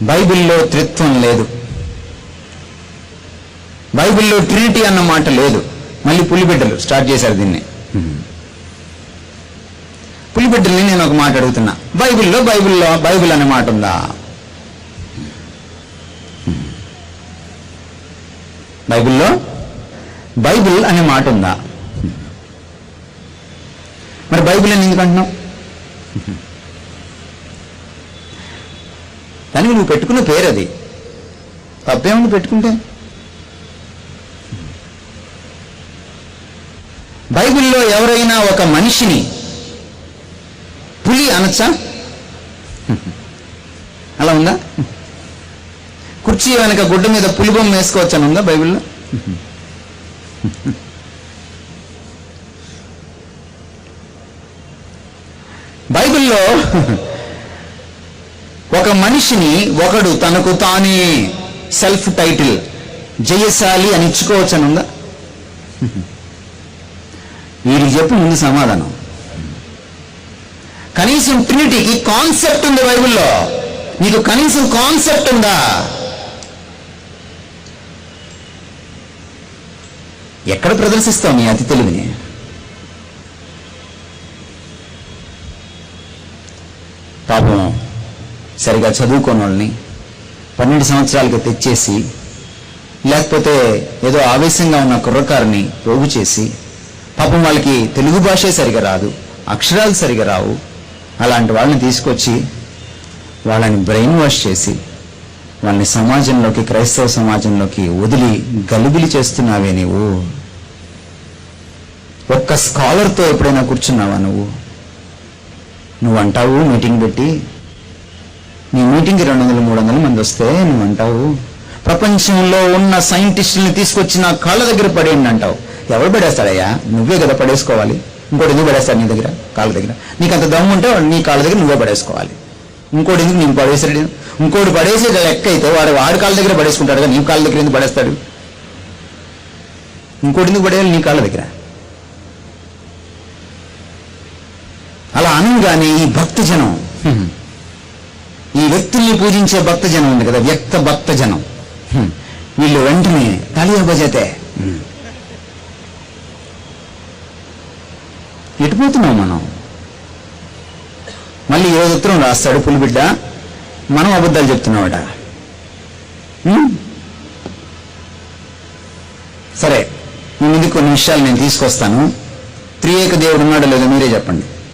బైబిల్లో త్రిత్వం లేదు, బైబిల్లో ట్రినిటీ అన్న మాట లేదు. మళ్ళీ పులిబిడ్డలు స్టార్ట్ చేశారు దీన్ని. పులిబిడ్డల్ని నేను ఒక మాట అడుగుతున్నా, బైబిల్ అనే మాట ఉందా? బైబిల్లో బైబిల్ అనే మాట ఉందా? మరి బైబిల్ అని ఎందుకు అంటున్నావు? దానికి నువ్వు పెట్టుకున్న పేరు అది, తప్పేముంది పెట్టుకుంటే? బైబిల్లో ఎవరైనా ఒక మనిషిని పులి అనొచ్చా? అలా ఉందా? కుర్చీ వెనక గుడ్డ మీద పులి బొమ్మ వేసుకోవచ్చని ఉందా బైబిల్లో? బైబిల్లో ఒక మనిషిని ఒకడు తనకు తానే సెల్ఫ్ టైటిల్ జయశాలి అని ఇచ్చుకోవచ్చని ఉందా? వీడికి చెప్పు ముందు సమాధానం. కనీసం ట్రినిటీకి కాన్సెప్ట్ ఉంది బైబిల్లో, నీకు కనీసం కాన్సెప్ట్ ఉందా? ఎక్కడ ప్రదర్శిస్తావు నీ అతి తెలివిని? పాపం సరిగా చదువుకోని వాళ్ళని 12 సంవత్సరాలకి తెచ్చేసి, లేకపోతే ఏదో ఆవేశంగా ఉన్న కుర్రకారిని పోగు చేసి, పాపం వాళ్ళకి తెలుగు భాషే సరిగా రాదు, అక్షరాలు సరిగా రావు, అలాంటి వాళ్ళని తీసుకొచ్చి వాళ్ళని బ్రెయిన్ వాష్ చేసి వాళ్ళని సమాజంలోకి, క్రైస్తవ సమాజంలోకి వదిలి గలిబిలి చేస్తున్నావే నీవు. ఒక్క స్కాలర్తో ఎప్పుడైనా కూర్చున్నావా నువ్వు? నువ్వు అంటావు మీటింగ్ పెట్టి, నీ మీటింగ్కి 200-300 మంది వస్తే నువ్వు అంటావు ప్రపంచంలో ఉన్న సైంటిస్టుల్ని తీసుకొచ్చి నా కాళ్ళ దగ్గర పడేయండి అంటావు. ఎవరు పడేస్తాడయ్యా? నువ్వే కదా పడేసుకోవాలి. ఇంకోటి ఎందుకు పడేస్తాడు నీ దగ్గర? కాళ్ళ దగ్గర. నీకు అంత దమ్ము ఉంటే నీ కాళ్ళ దగ్గర నువ్వే పడేసుకోవాలి. ఇంకోటి ఎందుకు నీకు పడేసాడు? ఇంకోటి పడేసే లెక్క అయితే వాడి కాళ్ళ దగ్గర పడేసుకుంటాడు కదా, నీ కాళ్ళ దగ్గర ఎందుకు పడేస్తాడు? ఇంకోటి ఎందుకు పడేయాలి నీ కాళ్ళ దగ్గర? అలా అనగానే ఈ భక్తజనం, ఈ వ్యక్తుల్ని పూజించే భక్తజనం ఉంది కదా, వ్యక్త భక్తజనం, వీళ్ళు వెంటనే తాళియా బజాతే. ఎటుపోతున్నాం మనం? మళ్ళీ ఏ ఉత్తరం రాస్తాడు పులిబిడ్డ, మనం అబద్ధాలు చెప్తున్నామట. సరే, మీ ముందు కొన్ని విషయాలు నేను తీసుకొస్తాను. త్రియేక దేవుడు ఉన్నాడో లేదో మీరే చెప్పండి.